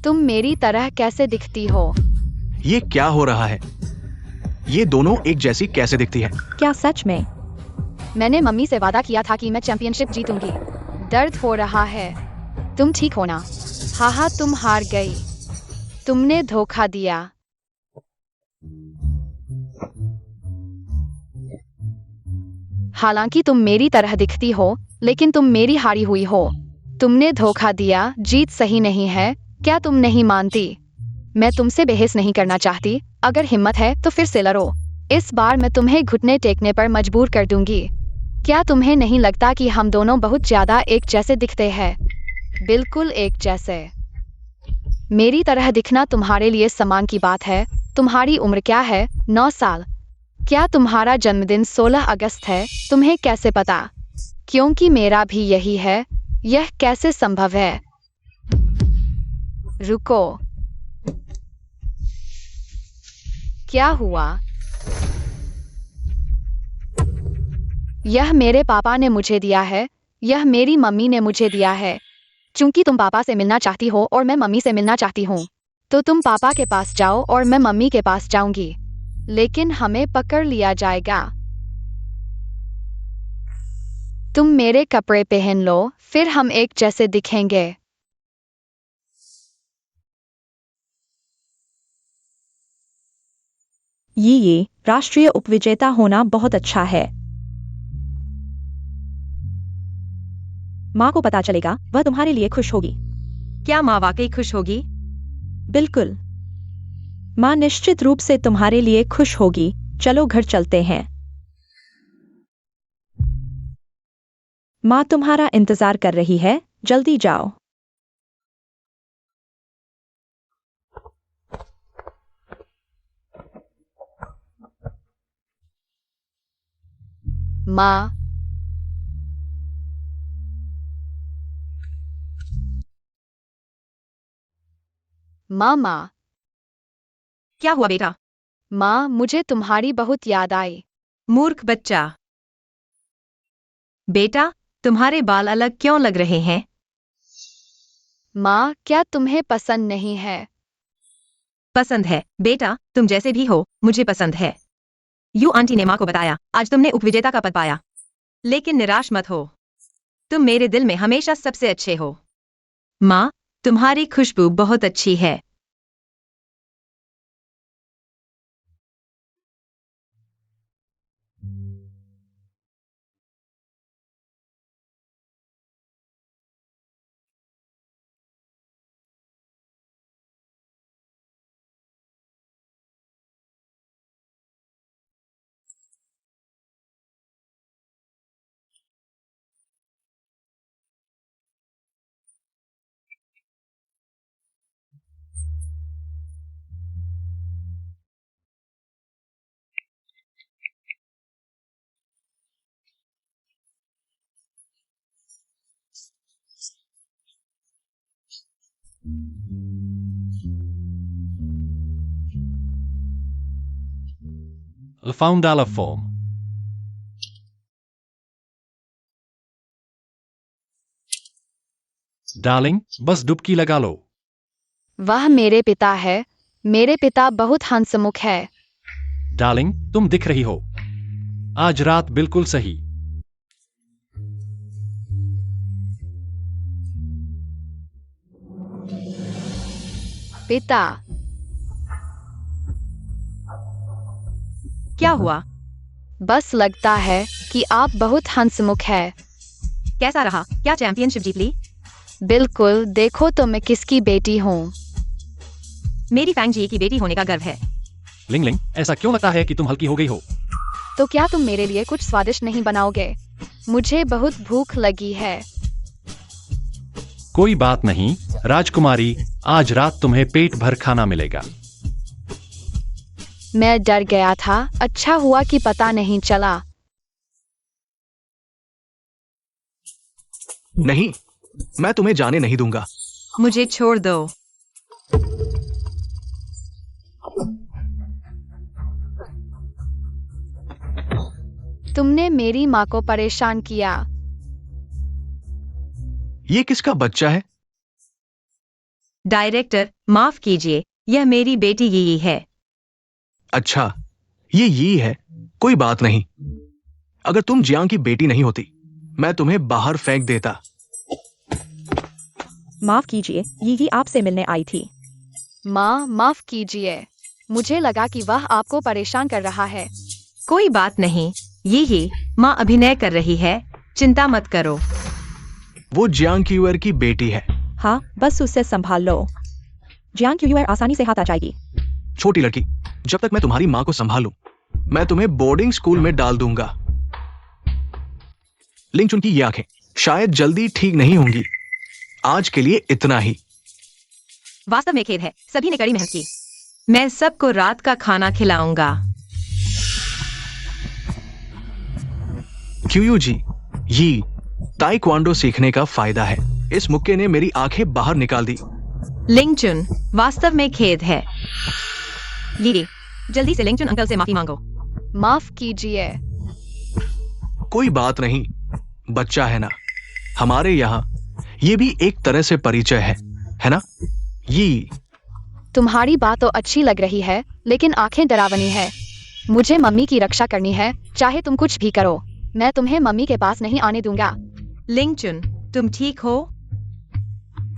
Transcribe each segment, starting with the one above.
तुम मेरी तरह कैसे दिखती हो? ये क्या हो रहा है? ये दोनों एक जैसी कैसे दिखती है? क्या सच में? मैंने मम्मी से वादा किया था कि मैं चैंपियनशिप जीतूंगी। दर्द हो रहा है। तुम ठीक हो ना? हाँ, तुम हार गई। तुमने धोखा दिया। हालांकि तुम मेरी तरह दिखती हो, लेकिन तुम मेरी हारी हुई हो। तुमने धोखा दिया। जीत सही नहीं है। क्या तुम नहीं मानती? मैं तुमसे बहस नहीं करना चाहती। अगर हिम्मत है तो फिर से लड़ो। इस बार मैं तुम्हें घुटने टेकने पर मजबूर कर दूंगी। क्या तुम्हें नहीं लगता कि हम दोनों बहुत ज्यादा एक जैसे दिखते हैं? बिल्कुल एक जैसे। मेरी तरह दिखना तुम्हारे लिए सम्मान की बात है। तुम्हारी उम्र क्या है? 9 साल। क्या तुम्हारा जन्मदिन 16 अगस्त है? तुम्हें कैसे पता? क्योंकि मेरा भी यही है। यह कैसे संभव है? रुको। क्या हुआ? यह मेरे पापा ने मुझे दिया है। यह मेरी मम्मी ने मुझे दिया है। चूंकि तुम पापा से मिलना चाहती हो और मैं मम्मी से मिलना चाहती हूँ, तो तुम पापा के पास जाओ और मैं मम्मी के पास जाऊंगी। लेकिन हमें पकड़ लिया जाएगा। तुम मेरे कपड़े पहन लो, फिर हम एक जैसे दिखेंगे। ये राष्ट्रीय उपविजेता होना बहुत अच्छा है। माँ को पता चलेगा, वह तुम्हारे लिए खुश होगी। क्या माँ वाकई खुश होगी? बिल्कुल। माँ निश्चित रूप से तुम्हारे लिए खुश होगी। चलो घर चलते हैं। माँ तुम्हारा इंतजार कर रही है। जल्दी जाओ। माँ। माँ। क्या हुआ बेटा? माँ, मुझे तुम्हारी बहुत याद आई। मूर्ख बच्चा। बेटा, तुम्हारे बाल अलग क्यों लग रहे हैं? माँ, क्या तुम्हें पसंद नहीं है? पसंद है बेटा, तुम जैसे भी हो मुझे पसंद है। यू आंटी ने माँ को बताया, आज तुमने उपविजेता का पद पाया। लेकिन निराश मत हो। तुम मेरे दिल में हमेशा सबसे अच्छे हो। माँ, तुम्हारी खुशबू बहुत अच्छी है। Foundala form. डार्लिंग, बस डुबकी लगा लो। वह मेरे पिता है। मेरे पिता बहुत हंसमुख है। डार्लिंग, तुम दिख रही हो। आज रात बिल्कुल सही। पिता। क्या हुआ? बस लगता है कि आप बहुत हंसमुख है। कैसा रहा? क्या चैंपियनशिप जीत ली? बिल्कुल। देखो तो मैं किसकी बेटी हूँ। मेरी फैंग जी की बेटी होने का गर्व है। लिंग लिंग, ऐसा क्यों लगता है कि तुम हल्की हो गई हो? तो क्या तुम मेरे लिए कुछ स्वादिष्ट नहीं बनाओगे? मुझे बहुत भूख लगी है। कोई बात नहीं राजकुमारी, आज रात तुम्हें पेट भर खाना मिलेगा। मैं डर गया था। अच्छा हुआ कि पता नहीं चला। नहीं, मैं तुम्हें जाने नहीं दूंगा। मुझे छोड़ दो। तुमने मेरी माँ को परेशान किया। ये किसका बच्चा है? डायरेक्टर, माफ कीजिए, यह मेरी बेटी यी है। अच्छा, ये है। कोई बात नहीं। अगर तुम जियांग की बेटी नहीं होती, मैं तुम्हें बाहर फेंक देता। माफ कीजिए, यी आपसे मिलने आई थी। माँ, माफ कीजिए। मुझे लगा कि वह आपको परेशान कर रहा है। कोई बात नहीं, यही माँ अभिनय कर रही है, चिंता मत करो। वो जियांग क्यूअर की बेटी है। हाँ, बस उससे संभाल लो। जियांग क्यूअर आसानी से हाथ आ जाएगी। छोटी लड़की, जब तक मैं तुम्हारी माँ को संभालूं, मैं तुम्हें बोर्डिंग स्कूल में डाल दूंगा। लिंगचुन की ये आंखें शायद जल्दी ठीक नहीं होंगी। आज के लिए इतना ही। वास्तव में खेद है, सभी ने कड़ी मेहनत की। मैं सबको रात का खाना खिलाऊंगा। क्यूयू जी, ये ताइक्वांडो सीखने का फायदा है। इस मुक्के ने मेरी आंखें बाहर निकाल दी। लिंगचुन, वास्तव में खेद है। लीडी, जल्दी से लिंगचुन अंकल से माफी मांगो। माफ कीजिए। कोई बात नहीं, बच्चा है ना। हमारे यहाँ ये भी एक तरह से परिचय है ना? ये तुम्हारी बात तो अच्छी लग रही है, लेकिन आंखें डरावनी है। मुझे मम्मी की रक्षा करनी है, चाहे तुम कुछ भी करो। मैं तुम्हें मम्मी के पास नहीं आने दूंगा। लिंगचुन, तुम ठीक हो?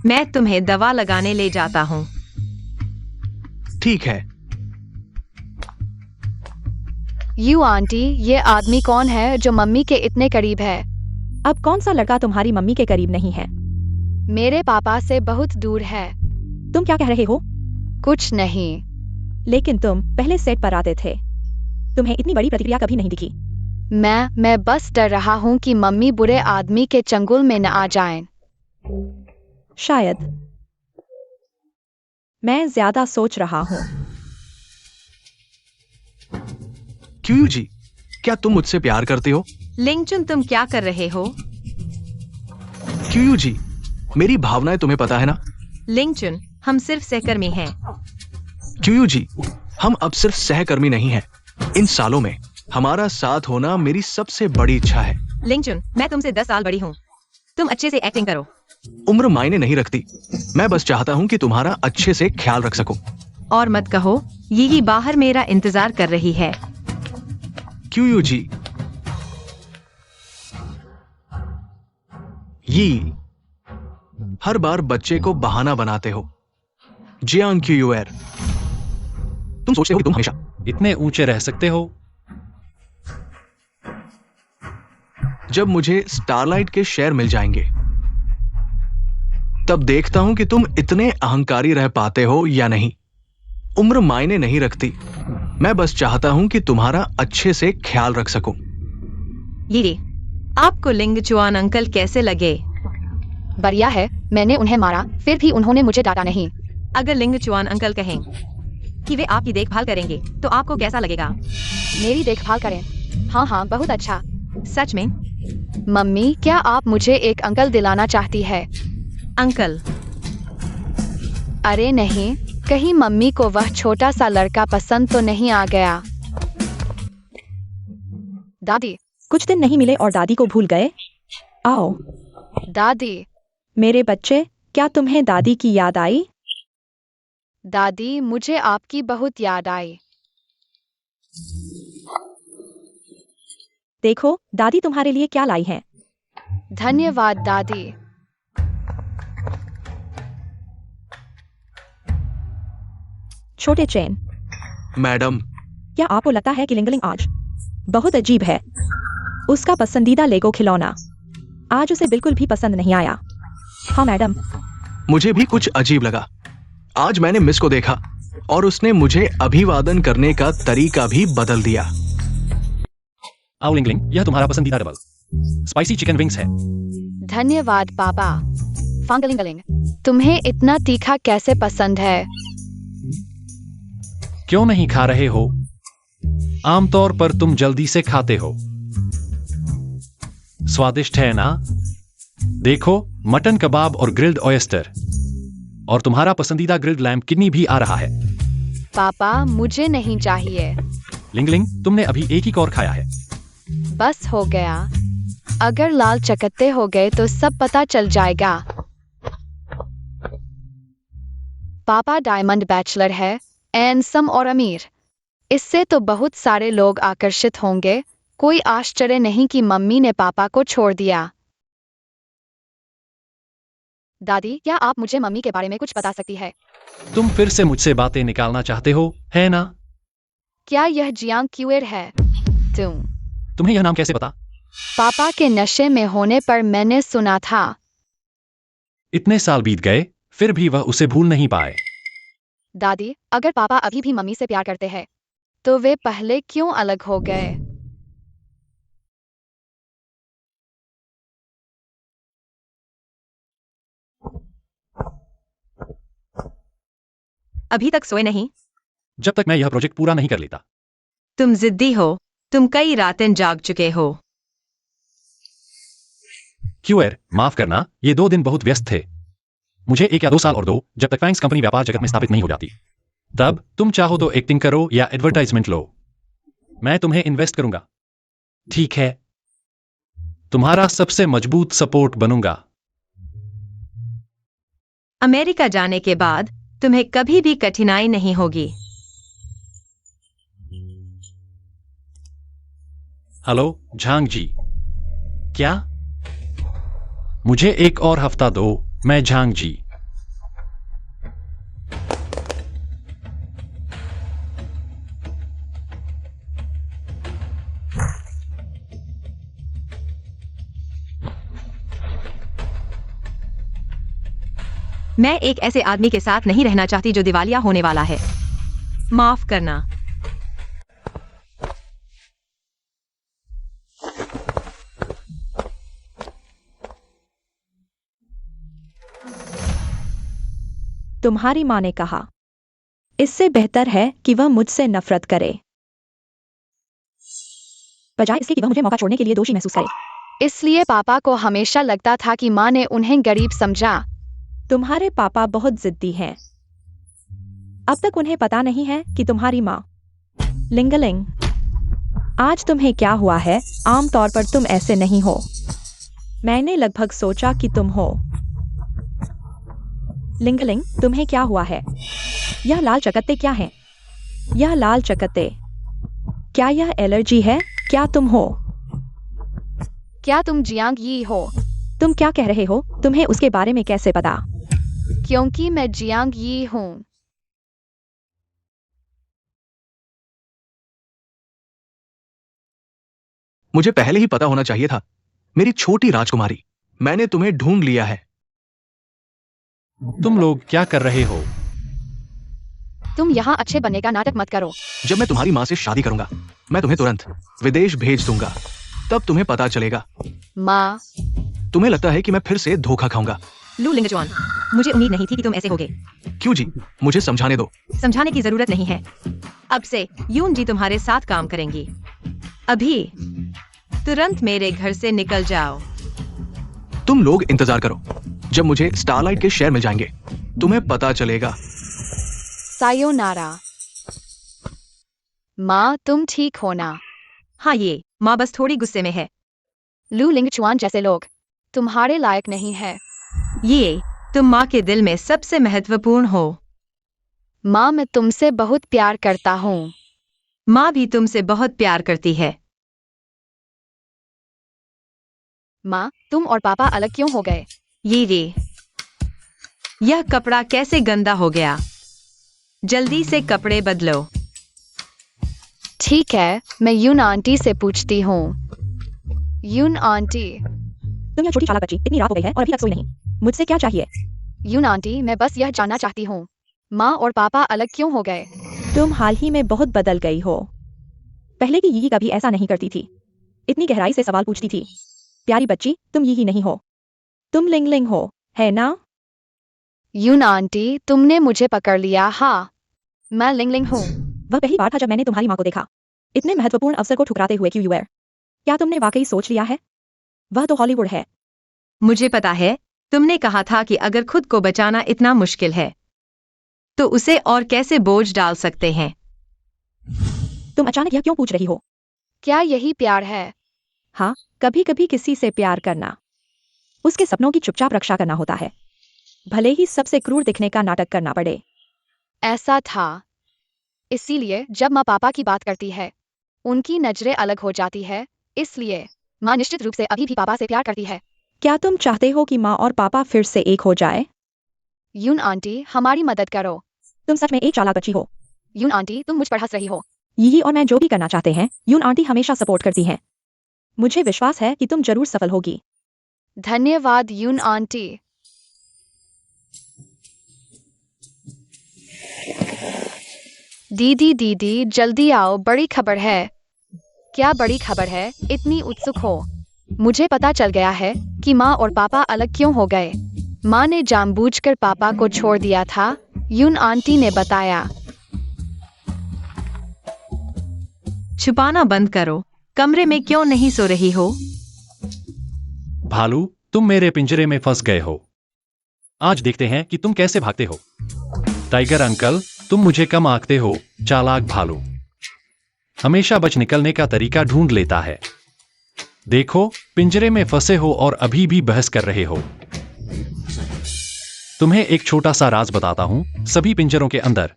मैं तुम्हें दवा लगाने ले जाता हूँ। ठीक है। यू आंटी, ये आदमी कौन है जो मम्मी के इतने करीब है? अब कौन सा लड़का तुम्हारी मम्मी के करीब नहीं है? मेरे पापा से बहुत दूर है। तुम क्या कह रहे हो? कुछ नहीं। लेकिन तुम पहले सेट पर आते थे। तुम्हें इतनी बड़ी प्रतिक्रिया कभी नहीं दिखी। मैं बस डर रहा हूँ कि मम्मी बुरे आदमी के चंगुल में न आ जाएं। शायद। मैं ज्यादा सोच रहा हूँ। क्यूयू जी, क्या तुम मुझसे प्यार करते हो? लिंगचुन, तुम क्या कर रहे हो? क्यूयू जी, मेरी भावनाएं तुम्हें पता है ना? लिंगचुन, हम सिर्फ सहकर्मी हैं। क्यूयू जी, हम अब सिर्फ सहकर्मी नहीं हैं। इन सालों में हमारा साथ होना मेरी सबसे बड़ी इच्छा है। लिंगचुन, मैं तुमसे 10 साल बड़ी हूँ। तुम अच्छे से एक्टिंग करो। उम्र मायने नहीं रखती। मैं बस चाहता हूँ कि तुम्हारा अच्छे से ख्याल रख सकूं। और मत कहो, यही बाहर मेरा इंतजार कर रही है। क्यूयू जी, ये हर बार बच्चे को बहाना बनाते हो। जियांग क्यूयर, तुम सोचते हो कि तुम हमेशा इतने ऊंचे रह सकते हो? जब मुझे स्टारलाइट के शेयर मिल जाएंगे, तब देखता हूं कि तुम इतने अहंकारी रह पाते हो या नहीं। उम्र मायने नहीं रखती। मैं बस चाहता हूं कि तुम्हारा अच्छे से ख्याल रख सकूं। ये आपको लिंगचुआन अंकल कैसे लगे? बढ़िया है। मैंने उन्हें मारा, फिर भी उन्होंने मुझे डांटा नहीं। अगर लिंगचुआन अंकल कहें कि वे आपकी देखभाल करेंगे, तो आपको कैसा लगेगा? मेरी देखभाल करें? हाँ, बहुत अच्छा। सच में? मम्मी, क्या आप मुझे एक अंकल दिलाना चाहती है? अंकल? अरे नहीं, कहीं मम्मी को वह छोटा सा लड़का पसंद तो नहीं आ गया? दादी। कुछ दिन नहीं मिले और दादी को भूल गए? आओ। दादी। मेरे बच्चे, क्या तुम्हें दादी की याद आई? दादी, मुझे आपकी बहुत याद आई। देखो, दादी तुम्हारे लिए क्या लाई है। धन्यवाद दादी। छोटे चैन। मैडम, क्या आपको लगता है कि लिंगलिंग आज बहुत अजीब है? उसका पसंदीदा लेगो खिलौना आज उसे बिल्कुल भी पसंद नहीं आया। हाँ मैडम। मुझे भी कुछ अजीब लगा। आज मैंने मिस को देखा और उसने मुझे अभिवादन करने का तरीका भी बदल दिया। आओ लिंगलिंग, यह तुम्हारा पसंदीदा डबल स्पाइसी चिकन विंग्स है। धन्यवाद पापा। फंगलिंगलिंग, तुम्हें इतना तीखा कैसे पसंद है? क्यों नहीं खा रहे हो? आमतौर पर तुम जल्दी से खाते हो। स्वादिष्ट है ना? देखो, मटन कबाब और ग्रिल्ड ऑयस्टर, और तुम्हारा पसंदीदा ग्रिल्ड लैम्प किडनी भी आ रहा है। पापा, मुझे नहीं चाहिए। लिंगलिंग, तुमने अभी एक ही कौर खाया है। बस हो गया। अगर लाल चकत्ते हो गए तो सब पता चल जाएगा। पापा डायमंड बैचलर है, हैंडसम और अमीर। इससे तो बहुत सारे लोग आकर्षित होंगे। कोई आश्चर्य नहीं कि मम्मी ने पापा को छोड़ दिया। दादी, क्या आप मुझे मम्मी के बारे में कुछ बता सकती है? तुम फिर से मुझसे बातें निकालना चाहते हो, है ना? क्या यह जियांग क्यूएर है? तुम्हें यह नाम कैसे पता? पापा के नशे में होने पर मैंने सुना था। इतने साल बीत गए, फिर भी वह उसे भूल नहीं पाए। दादी, अगर पापा अभी भी मम्मी से प्यार करते हैं, तो वे पहले क्यों अलग हो गए? अभी तक सोए नहीं? जब तक मैं यह प्रोजेक्ट पूरा नहीं कर लेता। तुम जिद्दी हो। तुम कई रातें जाग चुके हो। क्यूएर, माफ करना, ये 2 दिन बहुत व्यस्त थे। मुझे 1 या 2 साल और दो, जब तक फैंक्स कंपनी व्यापार जगत में स्थापित नहीं हो जाती। तब तुम चाहो तो एक्टिंग करो या एडवर्टाइजमेंट लो। मैं तुम्हें इन्वेस्ट करूंगा। ठीक है, तुम्हारा सबसे मजबूत सपोर्ट बनूंगा। अमेरिका जाने के बाद तुम्हें कभी भी कठिनाई नहीं होगी। हेलो झांग जी। क्या? मुझे 1 और हफ्ता दो, मैं झांग जी। मैं एक ऐसे आदमी के साथ नहीं रहना चाहती जो दिवालिया होने वाला है। माफ करना। तुम्हारी माँ ने कहा, इससे बेहतर है कि वह मुझसे नफरत करे, बजाय इसके कि वह मुझे मौका छोड़ने के लिए दोषी महसूस करे। इसलिए पापा को हमेशा लगता था कि माँ ने उन्हें गरीब समझा। तुम्हारे पापा बहुत जिद्दी हैं। अब तक उन्हें पता नहीं है कि तुम्हारी माँ लिंगलिंग। आज तुम्हें क्या हुआ है? आमतौर पर तुम ऐसे नहीं हो। मैंने लगभग सोचा कि तुम हो। लिंगलिंग, तुम्हें क्या हुआ है? यह लाल चकत्ते क्या हैं? यह लाल चकत्ते, क्या यह एलर्जी है? क्या तुम हो? क्या तुम जियांग यी हो? तुम क्या कह रहे हो? तुम्हें उसके बारे में कैसे पता? क्योंकि मैं जियांग यी हूँ। मुझे पहले ही पता होना चाहिए था। मेरी छोटी राजकुमारी, मैंने तुम्हें ढूंढ लिया है। तुम लोग क्या कर रहे हो? तुम यहाँ अच्छे बनने का नाटक मत करो। जब मैं तुम्हारी माँ से शादी करूंगा, मैं तुम्हें तुरंत विदेश भेज दूंगा। तब तुम्हें पता चलेगा। माँ, तुम्हें लगता है कि मैं फिर से धोखा खाऊंगा? लू लिंगचुआन, मुझे उम्मीद नहीं थी कि तुम ऐसे होगे। क्यों जी? मुझे समझाने दो। समझाने की जरूरत नहीं है। अब से यून जी तुम्हारे साथ काम करेंगी। अभी तुरंत मेरे घर से निकल जाओ। तुम लोग इंतजार करो। जब मुझे स्टारलाइट के शहर में जाएंगे, तुम्हें पता चलेगा। सायोनारा। माँ, तुम ठीक हो ना? हाँ, ये माँ बस थोड़ी गुस्से में है। लू लिंगचुआन जैसे लोग तुम्हारे लायक नहीं है। ये तुम माँ के दिल में सबसे महत्वपूर्ण हो। माँ, मैं तुमसे बहुत प्यार करता हूँ। माँ भी तुमसे बहुत प्यार करती है। माँ, तुम और पापा अलग क्यों हो गए? यह कपड़ा कैसे गंदा हो गया? जल्दी से कपड़े बदलो। ठीक है, मैं यून आंटी से पूछती हूँ। यून आंटी। तुम यह छोटी चालाक बच्ची, इतनी रात हो गई है और अभी तक सोई नहीं। मुझसे क्या चाहिए? यून आंटी, मैं बस यह जानना चाहती हूँ, माँ और पापा अलग क्यों हो गए? तुम हाल ही में बहुत बदल गई हो। पहले की यही कभी ऐसा नहीं करती थी। इतनी गहराई से सवाल पूछती थी। प्यारी बच्ची, तुम यही नहीं हो। तुम लिंगलिंग हो, है ना? यून आंटी, तुमने मुझे पकड़ लिया। हाँ, मैं लिंगलिंग हूँ। वह पहली बार था जब मैंने तुम्हारी माँ को देखा, इतने महत्वपूर्ण अवसर को ठुकराते हुए। क्यूयर, क्या तुमने वाकई सोच लिया है? वह तो हॉलीवुड है। मुझे पता है, तुमने कहा था कि अगर खुद को बचाना इतना मुश्किल है, तो उसे और कैसे बोझ डाल सकते हैं। तुम अचानक यह क्यों पूछ रही हो? क्या यही प्यार है? हाँ, कभी कभी किसी से प्यार करना उसके सपनों की चुपचाप रक्षा करना होता है, भले ही सबसे क्रूर दिखने का नाटक करना पड़े। ऐसा था। इसीलिए जब माँ पापा की बात करती है उनकी नजरें अलग हो जाती है। इसलिए माँ निश्चित रूप से अभी भी पापा से प्यार करती है। क्या तुम चाहते हो कि माँ और पापा फिर से एक हो जाए? यून आंटी हमारी मदद करो। तुम सच में एक चालाक बच्ची हो। यून आंटी तुम मुझ पर हंस रही हो। यही और मैं जो भी करना चाहते हैं यून आंटी हमेशा सपोर्ट करती हैं। मुझे विश्वास है कि तुम जरूर सफल होगी। धन्यवाद यून आंटी। दीदी दीदी जल्दी आओ, बड़ी खबर है। क्या बड़ी खबर है? इतनी उत्सुक हो। मुझे पता चल गया है कि माँ और पापा अलग क्यों हो गए। माँ ने जानबूझकर पापा को छोड़ दिया था, यून आंटी ने बताया। छुपाना बंद करो। कमरे में क्यों नहीं सो रही हो? भालू, तुम मेरे पिंजरे में फंस गए हो। आज देखते हैं कि तुम कैसे भागते हो। टाइगर अंकल, तुम मुझे कम आंकते हो। चालाक भालू हमेशा बच निकलने का तरीका ढूंढ लेता है। देखो, पिंजरे में फंसे हो और अभी भी बहस कर रहे हो। तुम्हें एक छोटा सा राज बताता हूं। सभी पिंजरों के अंदर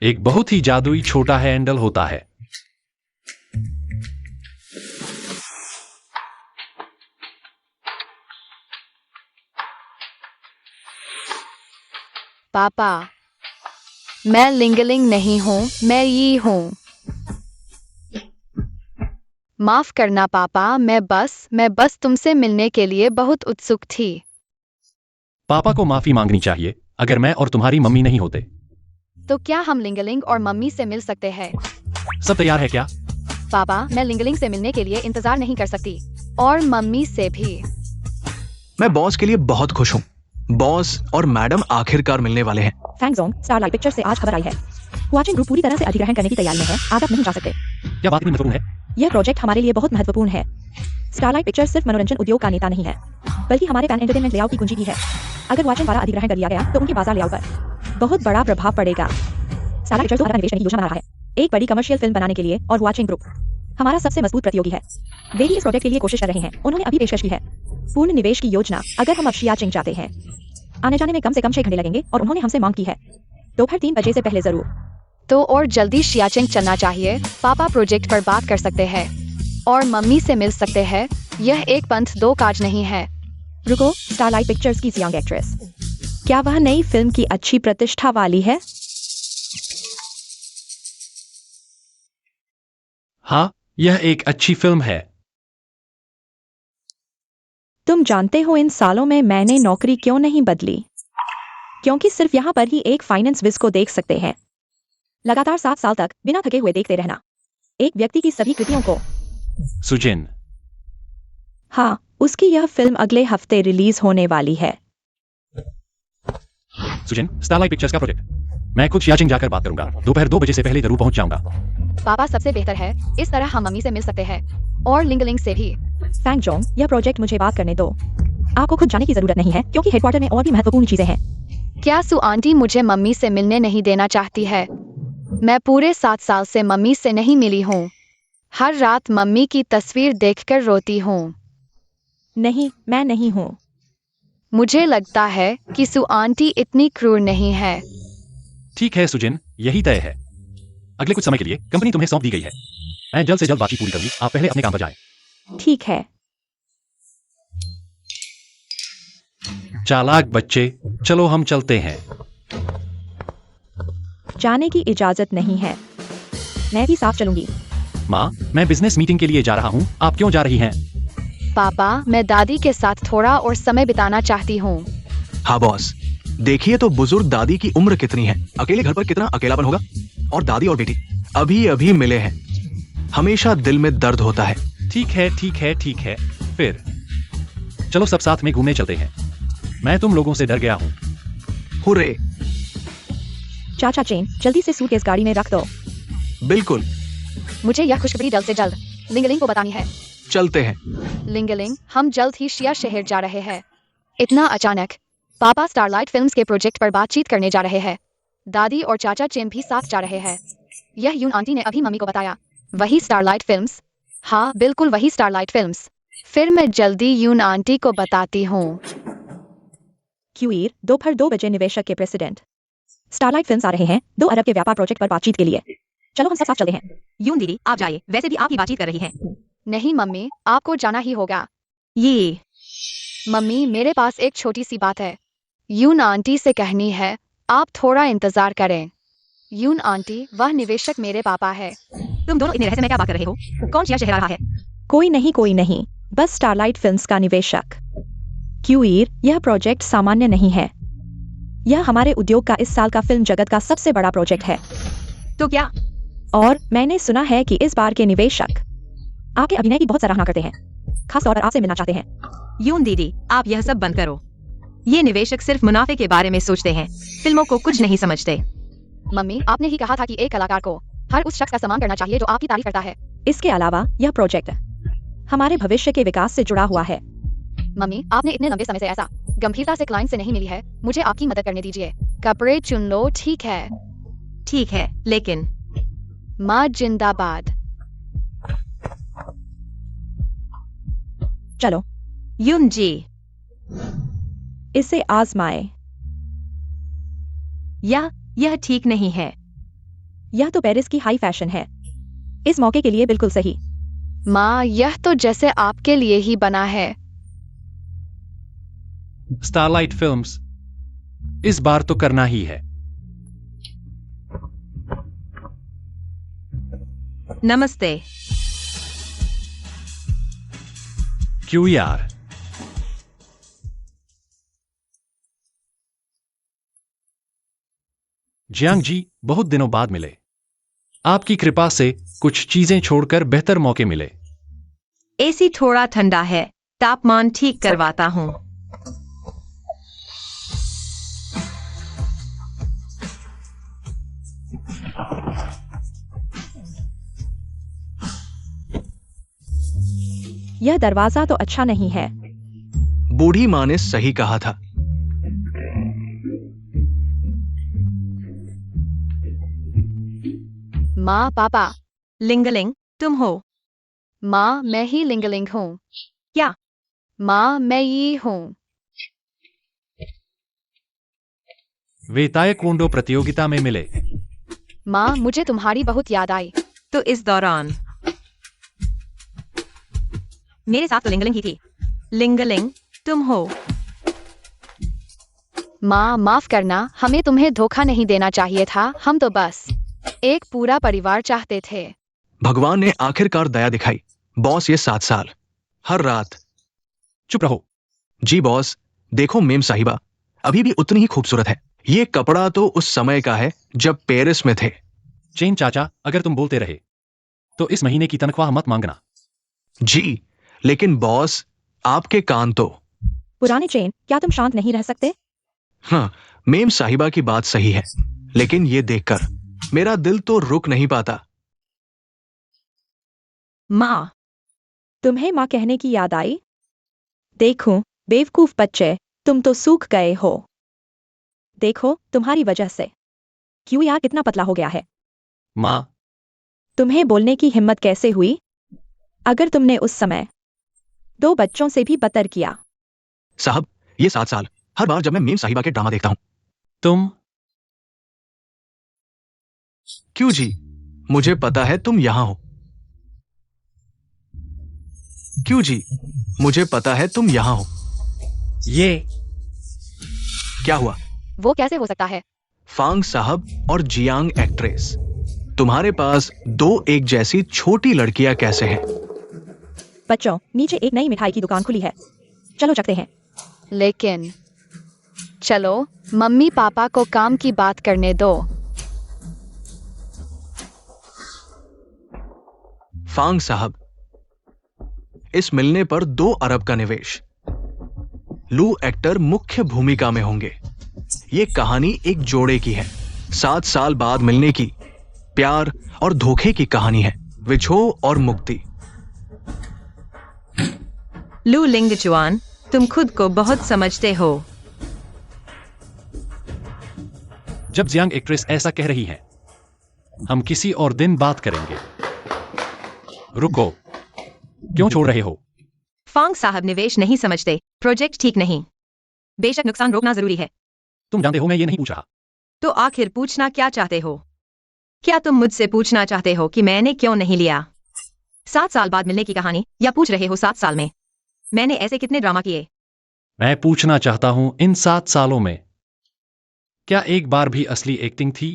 एक बहुत ही जादुई छोटा हैंडल होता है। पापा, मैं लिंगलिंग नहीं हूँ, मैं ये हूँ। माफ करना पापा, मैं बस तुमसे मिलने के लिए बहुत उत्सुक थी। पापा को माफी मांगनी चाहिए। अगर मैं और तुम्हारी मम्मी नहीं होते। तो क्या हम लिंगलिंग और मम्मी से मिल सकते हैं? सब तैयार है क्या? पापा, मैं लिंगलिंग से मिलने के लिए इंतजार नहीं कर सकती, और मम्मी से भी। मैं बॉस के लिए बहुत खुश हूँ। बॉस और मैडम आखिरकार मिलने वाले हैं। फैंगजोंग स्टारलाइट पिक्चर से आज खबर आई है। वाचिंग ग्रुप पूरी तरह से अधिग्रहण करने की तैयारी में है। आज आप नहीं जा सकते। क्या बात इतनी महत्वपूर्ण है? यह प्रोजेक्ट हमारे लिए बहुत महत्वपूर्ण है। स्टारलाइट पिक्चर्स सिर्फ मनोरंजन उद्योग का नेता नहीं है, बल्कि हमारे पैन एंटरटेनमेंट लेआउट की कुंजी भी है। अगर वाचिंग द्वारा अधिग्रहण कर लिया गया तो उनके बाजार लेआउट पर बहुत बड़ा प्रभाव पड़ेगा। स्टारलाइट पिक्चर्स दोबारा निवेश करने की योजना बना रहा है, एक बड़ी कमर्शियल फिल्म बनाने के लिए, और वाचिंग ग्रुप हमारा सबसे मजबूत प्रतियोगी है। वे भी इस प्रोजेक्ट के लिए कोशिश कर रहे हैं। उन्होंने अभी पेशकश की है पूर्ण निवेश की योजना। अगर हम अब शियाचिंग जाते हैं, आने जाने में कम से कम 6 घंटे लगेंगे, और उन्होंने हमसे मांग की है दोपहर 3 बजे से पहले जरूर। तो और जल्दी शियाचिंग चलना चाहिए। पापा प्रोजेक्ट पर बात कर सकते हैं और मम्मी से मिल सकते हैं। यह एक पंथ दो काज नहीं है। रुको, स्टारलाइट पिक्चर्स की यंग एक्ट्रेस, क्या वह नई फिल्म की अच्छी प्रतिष्ठा वाली है? हाँ, यह एक अच्छी फिल्म है। तुम जानते हो इन सालों में मैंने नौकरी क्यों नहीं बदली? क्योंकि सिर्फ यहाँ पर ही एक फाइनेंस विज को देख सकते हैं। लगातार 7 साल तक बिना थके हुए देखते रहना एक व्यक्ति की सभी कृतियों को। सुजिन, हाँ, उसकी यह फिल्म अगले हफ्ते रिलीज होने वाली है। सुजिन, स्टारलाइट पिक्चर्स का प्रोजेक्ट। मैं खुद शियाचिंग जाकर बात करूंगा। दोपहर 2 बजे से पहले जरूर पहुंच जाऊंगा। पापा सबसे बेहतर है। इस तरह हम मम्मी से मिल सकते हैं और लिंगलिंग से भी। फैंगजोंग, यह प्रोजेक्ट मुझे बात करने दो। आपको खुद जाने की जरूरत नहीं है, क्योंकि हेडक्वार्टर में और भी महत्वपूर्ण चीजें हैं। क्या सु आंटी मुझे मम्मी से मिलने नहीं देना चाहती है? मैं पूरे 7 साल से मम्मी से नहीं मिली हूँ। हर रात मम्मी की तस्वीर देखकर रोती हूँ। नहीं, मैं नहीं हूँ। मुझे लगता है कि सु आंटी इतनी क्रूर नहीं है। ठीक है सुजिन, यही तय है। अगले कुछ समय के लिए कंपनी तुम्हें सौंप दी गई है। मैं जल्द से जल्द बातचीत पूरी करूंगी। आप पहले अपने काम पर जाएं। ठीक है। चालाक बच्चे, चलो हम चलते हैं। जाने की इजाजत नहीं है। मैं भी साथ चलूंगी। माँ, मैं बिजनेस मीटिंग के लिए जा रहा हूँ। आप क्यों जा रही हैं? पापा, मैं दादी के साथ थोड़ा और समय बिताना चाहती हूँ। हाँ बॉस, देखिए तो बुजुर्ग दादी की उम्र कितनी है। अकेले घर पर कितना अकेलापन होगा। और दादी और बेटी अभी अभी मिले हैं। हमेशा दिल में दर्द होता है। ठीक है, ठीक है, ठीक है। फिर चलो सब साथ में घूमने चलते हैं। मैं तुम लोगों से डर गया हूँ। हुर्रे। चाचा चेन, जल्दी से सूटकेस गाड़ी में रख दो। बिल्कुल, मुझे यह खुशखबरी जल्द से जल्द लिंगलिंग को बतानी है। चलते हैं। लिंगलिंग, हम जल्द ही शिया शहर जा रहे हैं। इतना अचानक? पापा स्टारलाइट फिल्म्स के प्रोजेक्ट पर बातचीत करने जा रहे हैं। दादी और चाचा चेन भी साथ जा रहे हैं। यह यून आंटी ने अभी मम्मी को बताया। वही स्टारलाइट फिल्म्स? हाँ, बिल्कुल वही स्टारलाइट फिल्म्स। फिर मैं जल्दी यून आंटी को बताती हूँ। क्यूईर, दोपहर 2 बजे निवेशक के प्रेसिडेंट। स्टारलाइट फिल्म्स आ रहे हैं 2 अरब के व्यापार प्रोजेक्ट पर बातचीत के लिए। चलो हम सब साथ चलते हैं। यून दीदी आप जाइए, वैसे भी आप ही बातचीत कर रही हैं। नहीं मम्मी, आपको जाना ही होगा। ये मम्मी, मेरे पास एक छोटी सी बात है। यून आंटी से कहनी है, आप थोड़ा इंतजार करें। यून आंटी, वह निवेशक मेरे पापा है। तुम दोनों इतने रहस्य में क्या बात कर रहे हो? कौन शेयर रहा है? कोई नहीं, बस स्टारलाइट फिल्म्स का निवेशक। क्यूईर, यह प्रोजेक्ट सामान्य नहीं है। यह हमारे उद्योग का इस साल का फिल्म जगत का सबसे बड़ा प्रोजेक्ट है। तो क्या? और मैंने सुना है कि इस बार के निवेशक आपके अभिनय की बहुत सराहना करते हैं, खास तौर पर आपसे मिलना चाहते हैं। यून दीदी आप यह सब बंद करो। ये निवेशक सिर्फ मुनाफे के बारे में सोचते हैं, फिल्मों को कुछ नहीं समझते। मम्मी, आपने ही कहा था कि एक कलाकार को हर उस शख्स का सम्मान करना चाहिए जो आपकी तारीफ करता है। इसके अलावा यह प्रोजेक्ट हमारे भविष्य के विकास से जुड़ा हुआ है। मम्मी, आपने इतने लंबे समय से ऐसा गंभीरता से क्लाइंट से नहीं मिली है। मुझे आपकी मदद करने दीजिए। कपड़े चुन लो, ठीक है? ठीक है, लेकिन माँ जिंदाबाद। चलो यून जी, इसे आजमाएं। यह ठीक नहीं है। यह तो पेरिस की हाई फैशन है, इस मौके के लिए बिल्कुल सही। माँ, यह तो जैसे आपके लिए ही बना है। स्टारलाइट फिल्म्स इस बार तो करना ही है। नमस्ते। क्यों यार? जियांग जी, बहुत दिनों बाद मिले। आपकी कृपा से कुछ चीजें छोड़कर बेहतर मौके मिले। एसी थोड़ा ठंडा है, तापमान ठीक करवाता हूँ। यह दरवाजा तो अच्छा नहीं है। बूढ़ी माँ ने सही कहा था। माँ, पापा। लिंगलिंग, तुम हो? माँ, मैं ही लिंगलिंग हूँ। क्या? माँ, मैं ये हूँ। वे ताएक्वोंडो प्रतियोगिता में मिले। माँ, मुझे तुम्हारी बहुत याद आई। तो इस दौरान मेरे साथ तो लिंगलिंग ही थी। लिंगलिंग, तुम हो? माँ, माफ करना, हमें तुम्हें धोखा नहीं देना चाहिए था। हम तो बस एक पूरा परिवार चाहते थे। भगवान ने आखिरकार दया दिखाई। बॉस, ये 7 साल हर रात। चुप रहो। जी बॉस, देखो मेम साहिबा अभी भी उतनी ही खूबसूरत है। ये कपड़ा तो उस समय का है जब पेरिस में थे। चेन चाचा, अगर तुम बोलते रहे तो इस महीने की तनख्वाह मत मांगना। जी, लेकिन बॉस, आपके कान तो। पुराने चेन, क्या तुम शांत नहीं रह सकते? हाँ, मेम साहिबा की बात सही है, लेकिन ये देखकर मेरा दिल तो रुक नहीं पाता। माँ, तुम्हें माँ कहने की याद आई? देखो बेवकूफ बच्चे, तुम तो सूख गए हो। देखो तुम्हारी वजह से क्यों यार कितना पतला हो गया है। माँ, तुम्हें बोलने की हिम्मत कैसे हुई? अगर तुमने उस समय 2 बच्चों से भी बदतर किया। साहब, ये 7 साल हर बार जब मैं मेम साहिबा के ड्रामा देखता हूँ। तुम क्यों जी, मुझे पता है तुम यहां हो। क्यों जी, मुझे पता है तुम यहां हो। ये क्या हुआ? वो कैसे हो सकता है? फांग साहब और जियांग एक्ट्रेस, तुम्हारे पास 2 एक जैसी छोटी लड़कियां कैसे हैं? बच्चों, नीचे एक नई मिठाई की दुकान खुली है, चलो चखते हैं। लेकिन चलो, मम्मी पापा को काम की बात करने दो। फांग साहब, इस मिलने पर 2 अरब का निवेश। लू एक्टर मुख्य भूमिका में होंगे। ये कहानी एक जोड़े की है। 7 साल बाद मिलने की, प्यार और धोखे की कहानी है। विछोह और मुक्ति। लू लिंगचुआन, तुम खुद को बहुत समझते हो। जब जियांग एक्ट्रेस ऐसा कह रही है, हम किसी और दिन बात करेंगे। रुको, क्यों छोड़ रहे हो? फांग साहब निवेश नहीं समझते, प्रोजेक्ट ठीक नहीं। बेशक नुकसान रोकना जरूरी है। तुम जानते हो मैं ये नहीं पूछ रहा। तो आखिर पूछना क्या चाहते हो? क्या तुम मुझसे पूछना चाहते हो कि मैंने क्यों नहीं लिया? 7 साल बाद मिलने की कहानी, या पूछ रहे हो 7 साल में मैंने ऐसे कितने ड्रामा किए? मैं पूछना चाहता हूं इन 7 सालों में क्या एक बार भी असली एक्टिंग थी?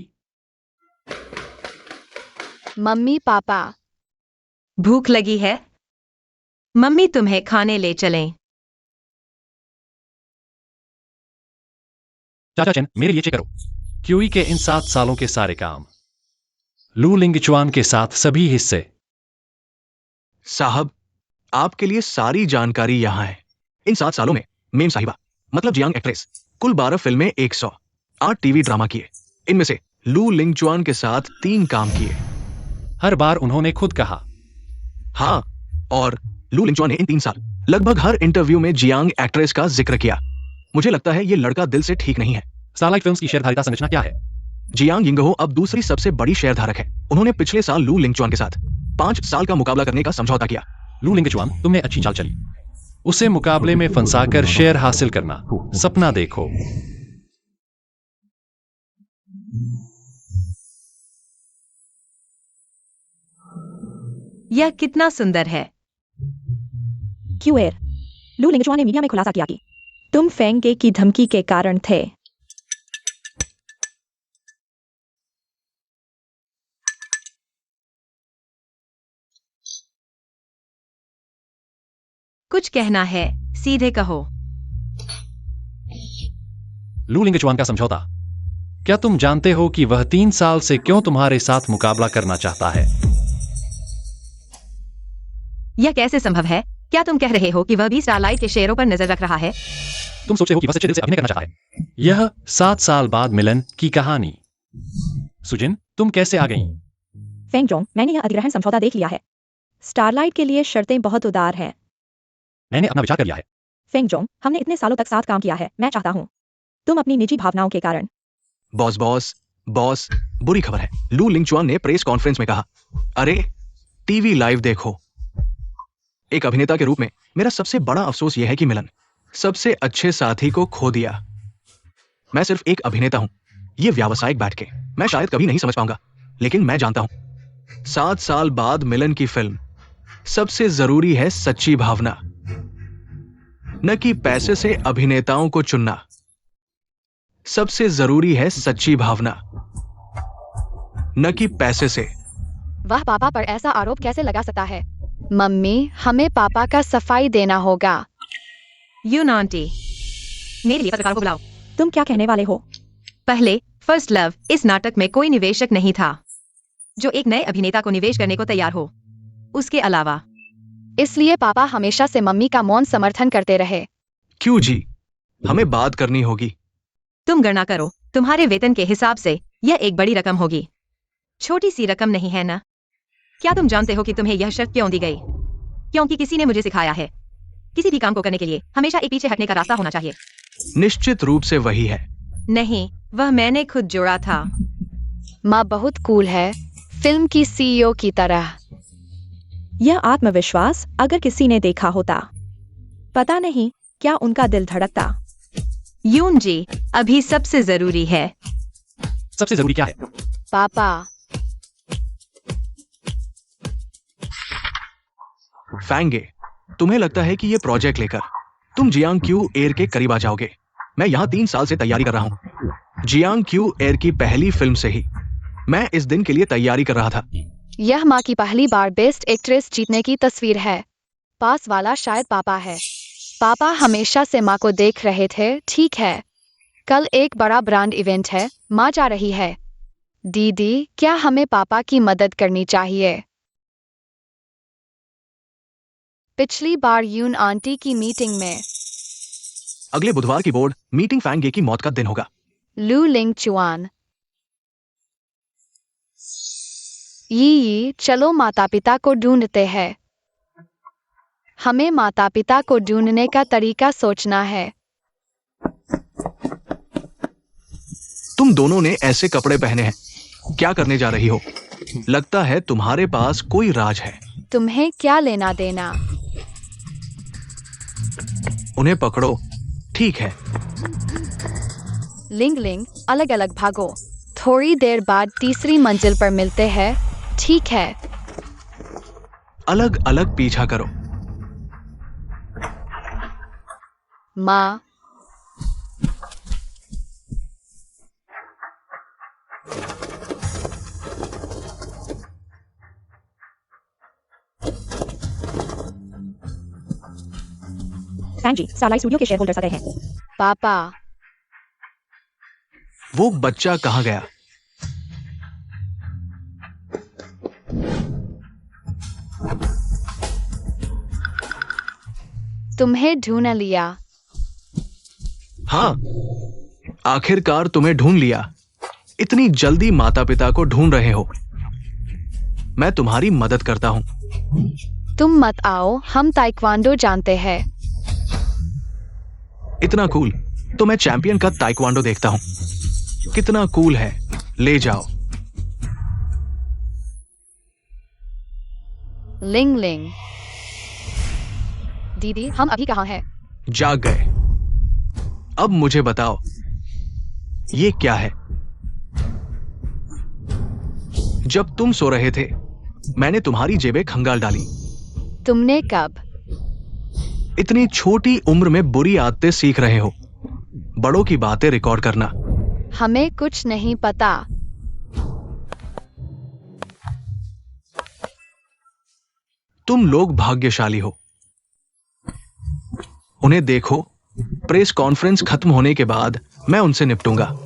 मम्मी पापा, भूख लगी है? मम्मी तुम्हें खाने ले चलें। चाचा चेन, मेरे लिए चेक करो। क्यूई के इन 7 सालों के सारे काम। लू लिंगचुआन के साथ सभी हिस्से। साहब, आपके लिए सारी जानकारी यहां है। इन 7 सालों में मेम साहिबा, मतलब जियांग एक्ट्रेस, कुल 12 फिल्में, 108 टीवी ड्रामा किए। इनमें से लू लिंगचुआन के साथ 3 काम किए। हर बार उन्होंने खुद कहा। हाँ, और लू लिंगचुआन ने इन 3 साल लगभग हर इंटरव्यू में जियांग एक्ट्रेस का जिक्र किया। मुझे लगता है ये लड़का दिल से ठीक नहीं है। स्टारलाइट फिल्म्स की शेयरधारिता संरचना क्या है? जियांग यिंगहो अब दूसरी सबसे बड़ी शेयरधारक है। उन्होंने पिछले साल लू लिंगचुआन के साथ 5 साल का मुकाबला करने का समझौता किया। लू लिंगचुआन, तुमने अच्छी चाल चली। उसे मुकाबले में फंसाकर शेयर हासिल करना, सपना देखो। यह कितना सुंदर है। क्यूएर, लू लिंगचुआन ने मीडिया में खुलासा किया कि तुम फेंगे की धमकी के कारण थे। कुछ कहना है, सीधे कहो। लू लिंगचुआन का समझौता। क्या तुम जानते हो कि वह 3 साल से क्यों तुम्हारे साथ मुकाबला करना चाहता है? यह कैसे संभव है? क्या तुम कह रहे हो कि वह भी स्टारलाइट के शेयरों पर नजर रख रहा है? तुम सोचते हो कि वह सच्चे दिल से अभिनय करना चाहता है? यह 7 साल बाद मिलन की कहानी। सुजिन, तुम कैसे आ गई? फेंग जोंग, मैंने यह अधिग्रहण समझौता देख लिया है। स्टारलाइट के लिए शर्तें बहुत उदार हैं। मैंने अपना विचार कर लिया है। फेंग जोंग, हमने इतने सालों तक साथ काम किया है। मैं चाहता हूं तुम अपनी निजी भावनाओं के कारण। बॉस, बुरी खबर है। लू लिंगचुआन ने प्रेस कॉन्फ्रेंस में कहा, अरे टीवी लाइव देखो। एक अभिनेता के रूप में मेरा सबसे बड़ा अफसोस यह है कि मिलन सबसे अच्छे साथी को खो दिया। मैं सिर्फ एक अभिनेता हूं। यह व्यावसायिक बैठ के मैं शायद कभी नहीं समझ पाऊंगा, लेकिन मैं जानता हूं 7 साल बाद मिलन की फिल्म सबसे जरूरी है सच्ची भावना, न कि पैसे से अभिनेताओं को चुनना। सबसे जरूरी है सच्ची भावना, न कि पैसे से। वह पापा पर ऐसा आरोप कैसे लगा सकता है? मम्मी, हमें पापा का सफाई देना होगा। यून आंटी, मेरे लिए पत्रकारों को बुलाओ। तुम क्या कहने वाले हो? पहले, फर्स्ट लव इस नाटक में कोई निवेशक नहीं था जो एक नए अभिनेता को निवेश करने को तैयार हो। उसके अलावा इसलिए पापा हमेशा से मम्मी का मौन समर्थन करते रहे। क्यों जी? हमें बात करनी होगी। तुम गणना करो, तुम्हारे वेतन के हिसाब से यह एक बड़ी रकम होगी। छोटी सी रकम नहीं है ना? क्या तुम जानते हो कि तुम्हें यह शर्त क्यों दी गई? क्योंकि किसी ने मुझे सिखाया है, किसी भी काम को करने के लिए हमेशा एक पीछे हटने का रास्ता होना चाहिए। निश्चित रूप से वही है। नहीं, वह मैंने खुद जोड़ा था। माँ बहुत कूल है, फिल्म की सीईओ की तरह। यह आत्मविश्वास अगर किसी ने देखा होता, पता नहीं क्या उनका दिल धड़कता। यून जी, अभी सबसे जरूरी है। सबसे जरूरी क्या है? पापा, फैंगे, तुम्हें लगता है कि ये प्रोजेक्ट लेकर तुम जियांग क्यू एयर के करीब आ जाओगे? मैं यहां 3 साल से तैयारी कर रहा हूं। जियांग क्यू एयर की पहली फिल्म से ही मैं इस दिन के लिए तैयारी कर रहा था। यह माँ की पहली बार बेस्ट एक्ट्रेस जीतने की तस्वीर है। पास वाला शायद पापा है। पापा हमेशा से माँ को देख रहे थे। ठीक है, कल एक बड़ा ब्रांड इवेंट है, माँ जा रही है। दीदी, क्या हमें पापा की मदद करनी चाहिए? पिछली बार यून आंटी की मीटिंग में अगले बुधवार की बोर्ड मीटिंग फैंगे की मौत का दिन होगा। लू लिंगचुआन, चलो माता पिता को ढूंढते हैं। हमें माता पिता को ढूंढने का तरीका सोचना है। तुम दोनों ने ऐसे कपड़े पहने हैं, क्या करने जा रही हो? लगता है तुम्हारे पास कोई राज है। तुम्हें क्या लेना देना? उन्हें पकड़ो। ठीक है। लिंग लिंग अलग अलग भागो। थोड़ी देर बाद तीसरी मंजिल पर मिलते हैं, ठीक है? अलग अलग पीछा करो। माँ, फैंग जी स्टारलाइट स्टूडियो के शेयर होल्डर्स आ गए हैं। पापा, वो बच्चा कहाँ गया? तुम्हें ढूंढ लिया। हाँ, आखिरकार तुम्हें ढूंढ लिया। इतनी जल्दी माता पिता को ढूंढ रहे हो। मैं तुम्हारी मदद करता हूं। तुम मत आओ, हम ताइक्वांडो जानते हैं। इतना कूल तो मैं चैंपियन का ताइक्वांडो देखता हूं। कितना कूल है, ले जाओ। लिंग लिंग, दीदी हम अभी कहाँ हैं? जाग गए। अब मुझे बताओ, ये क्या है? जब तुम सो रहे थे, मैंने तुम्हारी जेबें खंगाल डाली। तुमने कब? इतनी छोटी उम्र में बुरी आदतें सीख रहे हो। बड़ों की बातें रिकॉर्ड करना। हमें कुछ नहीं पता। तुम लोग भाग्यशाली हो। उन्हें देखो, प्रेस कॉन्फ्रेंस खत्म होने के बाद मैं उनसे निपटूंगा।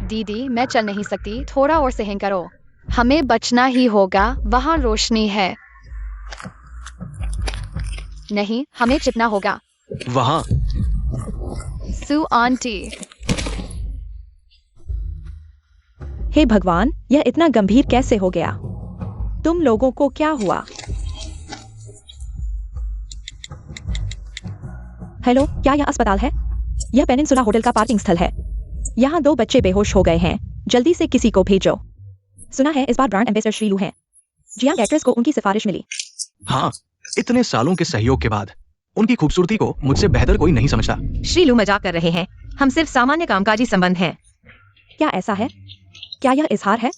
दीदी मैं चल नहीं सकती, थोड़ा और सहन करो। हमें बचना ही होगा, वहां रोशनी है। नहीं, हमें छिपना होगा। वहां सू आंटी, हे भगवान, यह इतना गंभीर कैसे हो गया? तुम लोगों को क्या हुआ? हेलो, क्या यह अस्पताल है? यह पेनिनसुला होटल का पार्किंग स्थल है। यहाँ 2 बच्चे बेहोश हो गए हैं। जल्दी से किसी को भेजो। सुना है इस बार ब्रांड एम्बेसडर श्रीलू हैं। जियांग एक्ट्रेस को उनकी सिफारिश मिली। हाँ, इतने सालों के सहयोग के बाद उनकी खूबसूरती को मुझसे बेहतर कोई नहीं समझता। श्रीलू मजाक कर रहे हैं। हम सिर्फ सामान्य कामकाजी संबंध हैं। क्या ऐसा है? क्या यह इजहार है?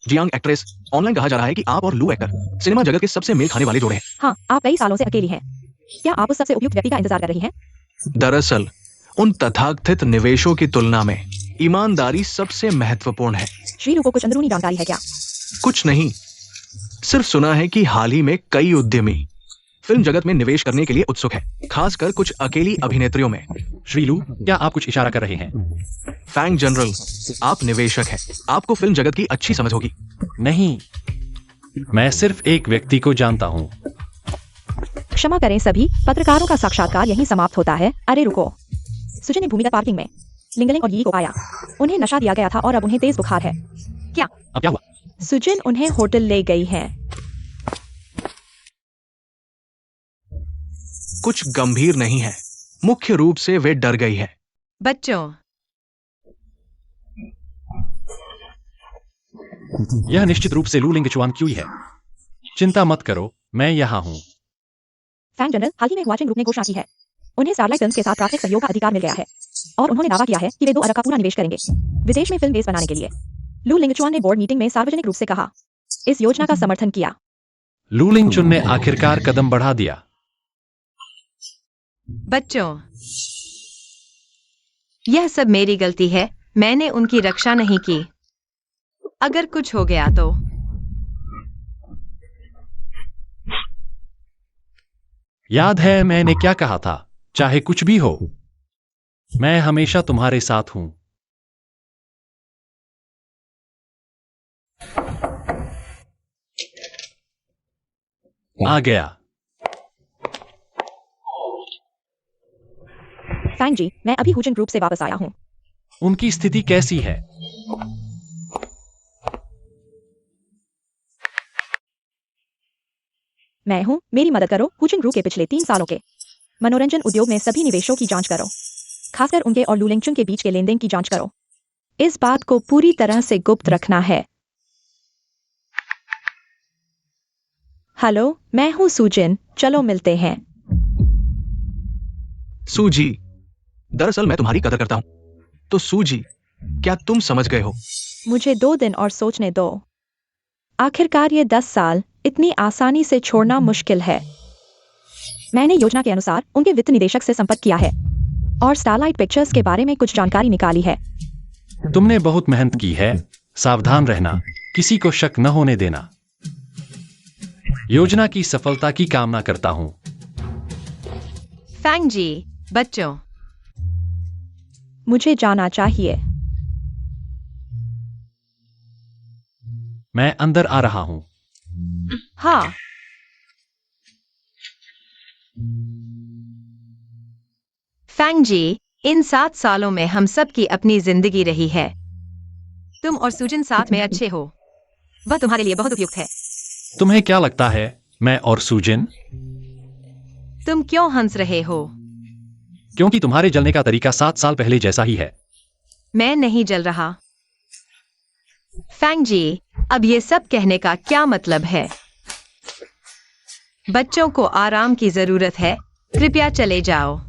जियांग एक्ट्रेस, ऑनलाइन कहा जा रहा है कि आप और लू एक्टर सिनेमा जगत के सबसे मेल खाने वाले जोड़े हैं। हाँ, आप कई सालों से अकेली हैं। क्या आप उस सबसे उपयुक्त व्यक्ति का इंतजार कर रही हैं? दरअसल उन तथाकथित निवेशों की तुलना में ईमानदारी सबसे महत्वपूर्ण है। श्रीलू को कुछ अंदरूनी जानकारी है क्या? कुछ नहीं, सिर्फ सुना है कि हाल ही में कई उद्यमी फिल्म जगत में निवेश करने के लिए उत्सुक हैं, खासकर कुछ अकेली अभिनेत्रियों में। श्रीलू, क्या आप कुछ इशारा कर रहे हैं? फैंग जनरल, आप निवेशक हैं, आपको फिल्म जगत की अच्छी समझ होगी। नहीं, मैं सिर्फ एक व्यक्ति को जानता हूँ। क्षमा करें सभी, पत्रकारों का साक्षात्कार यहीं समाप्त होता है। अरे रुको, सुजन ने भूमिगत पार्किंग में लिंगलिंग और यी को पाया। उन्हें नशा दिया गया था और अब उन्हें तेज बुखार है। क्या? अब क्या हुआ? सुजन उन्हें होटल ले गई है। कुछ गंभीर नहीं है, मुख्य रूप से वे डर गई है। बच्चों, यह निश्चित रूप से लू लिंगचुआन क्यूई है। चिंता मत करो, मैं यहाँ हूँ। फैंग जनरल, हाल ही में हुआचिन ग्रुप ने घोषणा की है। उन्हें स्टारलाइट फिल्म्स के साथ प्राथमिक सहयोग का अधिकार मिल गया है और उन्होंने दावा किया है कि वे 2 अरब का पूरा निवेश करेंगे विदेश में फिल्म बेस बनाने के लिए। लू लिंगचुआन ने बोर्ड मीटिंग में सार्वजनिक रूप से कहा, इस योजना का समर्थन किया। लू लिंगचुन ने आखिरकार कदम बढ़ा दिया। बच्चों, यह सब मेरी गलती है। मैंने उनकी रक्षा नहीं की। अगर कुछ हो गया तो याद है मैंने क्या कहा था? चाहे कुछ भी हो, मैं हमेशा तुम्हारे साथ हूं। आ गया। फैंग जी, मैं अभी हुचिन ग्रुप से वापस आया हूँ। उनकी स्थिति कैसी है? मैं हूँ, मेरी मदद करो। हुचिन ग्रुप के पिछले 3 सालों के मनोरंजन उद्योग में सभी निवेशों की जांच करो, खासकर उनके और लू लिंगचुन के बीच के लेनदेन की जांच करो। इस बात को पूरी तरह से गुप्त रखना है। हेलो, मैं हूँ सुजिन, चलो मिलते हैं। सूजी, दरअसल मैं तुम्हारी कदर करता हूं। तो सूजी, क्या तुम समझ गए हो? मुझे 2 दिन और सोचने दो। आखिरकार ये 10 साल इतनी आसानी से छोड़ना मुश्किल है। मैंने योजना के अनुसार उनके वित्त निदेशक से संपर्क किया है और स्टारलाइट पिक्चर्स के बारे में कुछ जानकारी निकाली है। तुमने बहुत मेहनत की है। सावधान रहना, किसी को शक न होने देना। योजना की सफलता की कामना करता हूं। फैंग जी, बच्चों, मुझे जाना चाहिए। मैं अंदर आ रहा हूं। हाँ। फैंग जी, इन 7 सालों में हम सब की अपनी जिंदगी रही है। तुम और सुजिन साथ में अच्छे हो, वह तुम्हारे लिए बहुत उपयुक्त है। तुम्हें क्या लगता है, मैं और सुजिन? तुम क्यों हंस रहे हो? क्योंकि तुम्हारे जलने का तरीका 7 साल पहले जैसा ही है। मैं नहीं जल रहा। फैंग जी, अब ये सब कहने का क्या मतलब है? बच्चों को आराम की जरूरत है, कृपया चले जाओ।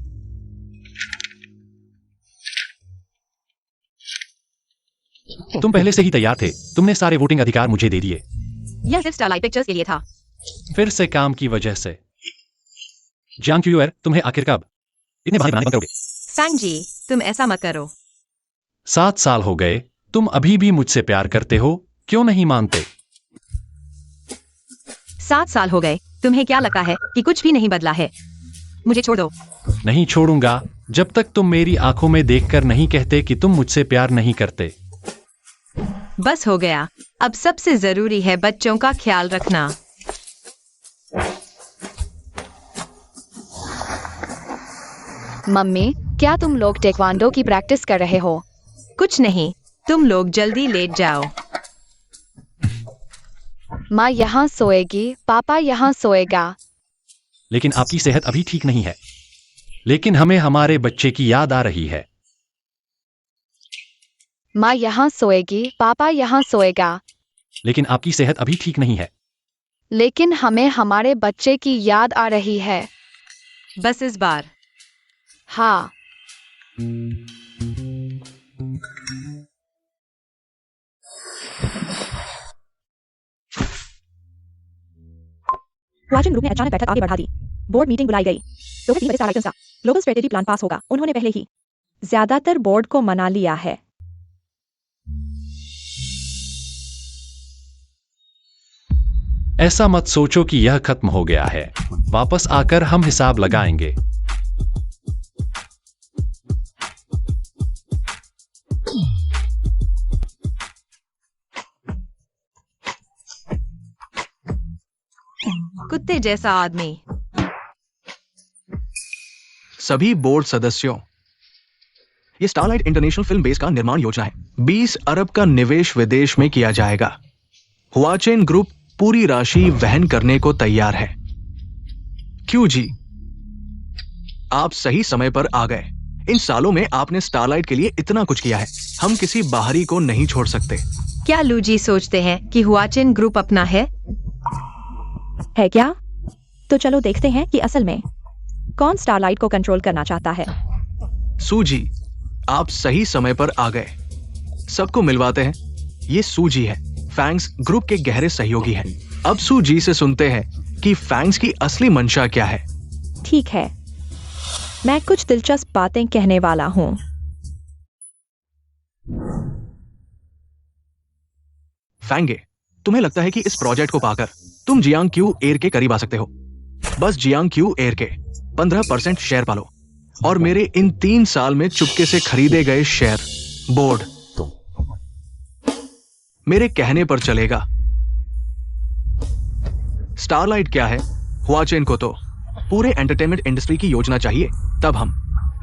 तुम पहले से ही तैयार थे। तुमने सारे वोटिंग अधिकार मुझे दे दिए। यह सिर्फ स्टारलाइट पिक्चर्स के लिए था। फिर से काम की वजह से। जियांग क्यूएर, तुम्हें आखिर कब इतने बहाने बनाने बंद करोगे? फैंग जी, तुम ऐसा मत करो। 7 साल हो गए, तुम अभी भी मुझसे प्यार करते हो, क्यों नहीं मानते? 7 साल हो गए, तुम्हें क्या लगता है कि कुछ भी नहीं बदला है? मुझे छोड़ दो। नहीं छोड़ूंगा जब तक तुम मेरी आंखों में देखकर नहीं कहते कि तुम मुझसे प्यार नहीं करते। बस हो गया। अब सबसे जरूरी है बच्चों का ख्याल रखना। मम्मी, क्या तुम लोग टेक्वांडो की प्रैक्टिस कर रहे हो? कुछ नहीं, तुम लोग जल्दी लेट जाओ। माँ यहाँ सोएगी, पापा यहाँ सोएगा। लेकिन आपकी सेहत अभी ठीक नहीं है। लेकिन हमें हमारे बच्चे की याद आ रही है। माँ यहाँ सोएगी, पापा यहाँ सोएगा। लेकिन आपकी सेहत अभी ठीक नहीं है। लेकिन हमें हमारे बच्चे की याद आ रही है। बस इस बार। हाँ। हुआचिन ग्रुप ने अचानक बैठक आगे बढ़ा दी। बोर्ड मीटिंग बुलाई गई। दोपहर 3 बजे स्टारलाइट का ग्लोबल स्ट्रेटेजी प्लान पास होगा। उन्होंने पहले ही ज्यादातर बोर्ड को मना लिया है। ऐसा मत सोचो कि यह खत्म हो गया है। वापस आकर हम हिसाब लगाएंगे। कुत्ते जैसा आदमी। सभी बोर्ड सदस्यों, ये स्टारलाइट इंटरनेशनल फिल्म बेस का निर्माण योजना है। 20 अरब का निवेश विदेश में किया जाएगा। हुआचेन ग्रुप पूरी राशि वहन करने को तैयार है। क्यों जी, आप सही समय पर आ गए। इन सालों में आपने स्टारलाइट के लिए इतना कुछ किया है, हम किसी बाहरी को नहीं छोड़ सकते। क्या लूजी सोचते हैं कि हुआचिन ग्रुप अपना है क्या? तो चलो देखते हैं कि असल में कौन स्टारलाइट को कंट्रोल करना चाहता है। सूजी, आप सही समय पर आ गए। सबको मिलवाते हैं। ये सूजी है, फैंग्स ग्रुप के गहरे सहयोगी हैं। अब सूजी से सुनते हैं कि फैंग्स की असली मंशा क्या है। ठीक है, मैं कुछ दिलचस्प बातें कहने वाला हूँ। फैंगे, तुम्हें लगता है कि इस प्रोजेक्ट को पाकर तुम जियांग क्यू एयर के करीब आ सकते हो? बस जियांग क्यू एयर के 15% शेयर पालो और मेरे इन 3 साल में चुपके से खरीदे गए शेयर बोर्ड मेरे कहने पर चलेगा। स्टारलाइट क्या है? हुआचेन को तो पूरे एंटरटेनमेंट इंडस्ट्री की योजना चाहिए। तब हम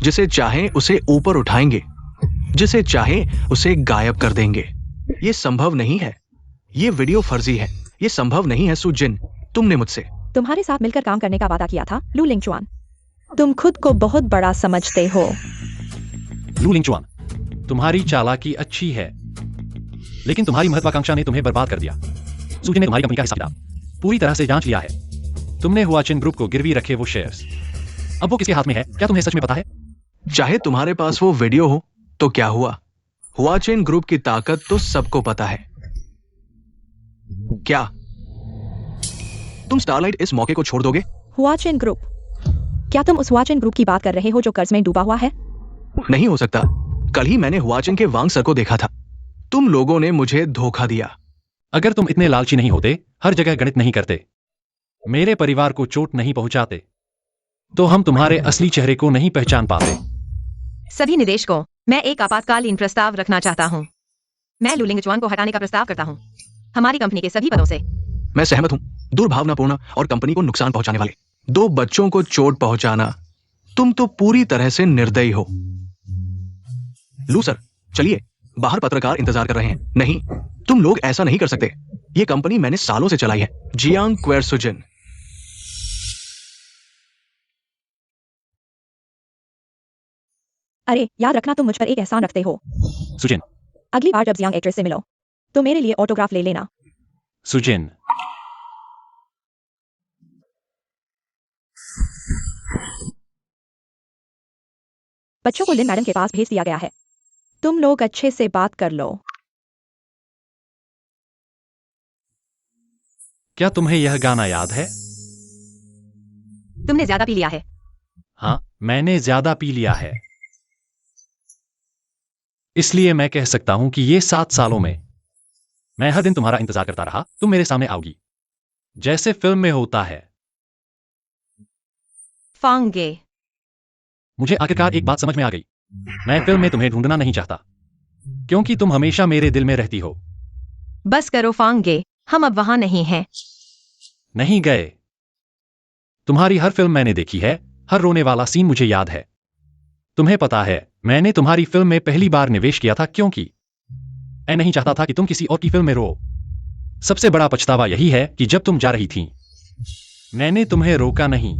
जिसे चाहें उसे ऊपर उठाएंगे, जिसे चाहें उसे गायब कर देंगे। ये संभव नहीं है। ये वीडियो फर्जी है। ये संभव नहीं है। सुजिन, तुमने मुझसे तुम्हारे साथ मिलकर काम करने का वादा किया था, लू लिंगचुआन। तुम खुद को बहुत बड़ा समझते हो। लू लिंगचुआन, तुम्हारी चालाकी अच्छी है, लेकिन तुम्हारी महत्वाकांक्षा ने तुम्हें बर्बाद कर दिया। सूजी ने तुम्हारी कंपनी का हिसाब किताब पूरी तरह से जांच लिया है। तुमने हुआचिन ग्रुप को गिरवी रखे वो शेयर्स, अब वो किसके हाथ में है, क्या तुम्हें सच में पता है? चाहे तुम्हारे पास वो वीडियो हो तो क्या हुआ, हुआचिन ग्रुप की ताकत तो सबको पता है। क्या तुम स्टारलाइट इस मौके को छोड़ दोगे? हुआचिन ग्रुप? क्या तुम उस हुआचिन ग्रुप की बात कर रहे हो जो कर्ज में डूबा हुआ है? नहीं हो सकता। कल ही मैंने हुआचिन के वांग सर को देखा था। तुम लोगों ने मुझे धोखा दिया। अगर तुम इतने लालची नहीं होते, हर जगह गणित नहीं करते, मेरे परिवार को चोट नहीं पहुंचाते, तो हम तुम्हारे असली चेहरे को नहीं पहचान पाते। सभी निदेशकों, मैं एक आपातकालीन प्रस्ताव रखना चाहता हूँ। मैं लू लिंगचुआन को हटाने का प्रस्ताव करता हूँ हमारी कंपनी के सभी पदों से। मैं सहमत हूं। दुर्भावनापूर्ण और कंपनी को नुकसान पहुंचाने वाले 2 बच्चों को चोट पहुंचाना, तुम तो पूरी तरह से निर्दयी हो। लू सर, चलिए, बाहर पत्रकार इंतजार कर रहे हैं। नहीं, तुम लोग ऐसा नहीं कर सकते। ये कंपनी मैंने सालों से चलाई है। जियांग क्वेरसुजिन। अरे याद रखना, तुम मुझ पर एक एहसान रखते हो। सुजिन, अगली बार जब जियांग एक्ट्रेस से मिलो तो मेरे लिए ऑटोग्राफ ले लेना। सुजिन, बच्चों को लिन मैडम के पास भेज दिया गया है। तुम लोग अच्छे से बात कर लो। क्या तुम्हें यह गाना याद है? तुमने ज्यादा पी लिया है। हाँ, मैंने ज्यादा पी लिया है, इसलिए मैं कह सकता हूं कि ये 7 सालों में मैं हर दिन तुम्हारा इंतजार करता रहा। तुम मेरे सामने आओगी, जैसे फिल्म में होता है। फांगे। मुझे आखिरकार एक बात समझ में आ गई। मैं फिल्म में तुम्हें ढूंढना नहीं चाहता, क्योंकि तुम हमेशा मेरे दिल में रहती हो। बस करो फांगे, हम अब वहां नहीं हैं। नहीं गए। तुम्हारी हर फिल्म मैंने देखी है, हर रोने वाला सीन मुझे याद है। तुम्हें पता है, मैंने तुम्हारी फिल्म में पहली बार निवेश किया था क्योंकि मैं नहीं चाहता था कि तुम किसी और की फिल्म में रो। सबसे बड़ा पछतावा यही है कि जब तुम जा रही थी, मैंने तुम्हें रोका नहीं।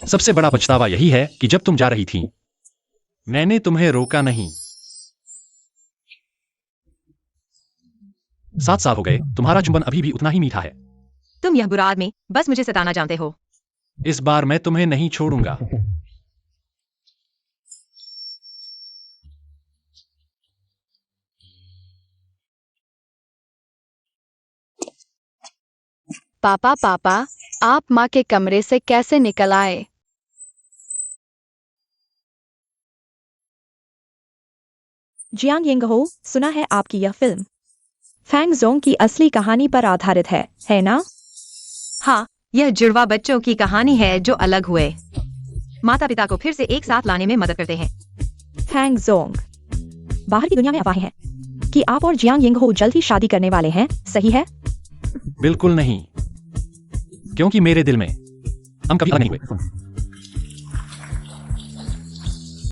सबसे बड़ा पछतावा यही है कि जब तुम जा रही थी, मैंने तुम्हें रोका नहीं। 7 साल हो गए, तुम्हारा चुंबन अभी भी उतना ही मीठा है। तुम यह बुरा आदमी, बस मुझे सताना जानते हो। इस बार मैं तुम्हें नहीं छोड़ूंगा। पापा पापा, आप माँ के कमरे से कैसे निकल आए? जियांग यिंगहो, सुना है आपकी यह फिल्म फैंग जोंग की असली कहानी पर आधारित है ना? हाँ, यह जुड़वा बच्चों की कहानी है जो अलग हुए माता पिता को फिर से एक साथ लाने में मदद करते हैं। Fang Jong. बाहर की दुनिया में अफवाहें हैं कि आप और जियांग यिंगहो जल्द ही शादी करने वाले हैं, सही है? बिल्कुल नहीं, क्योंकि मेरे दिल में हम कभी अलग नहीं हुए।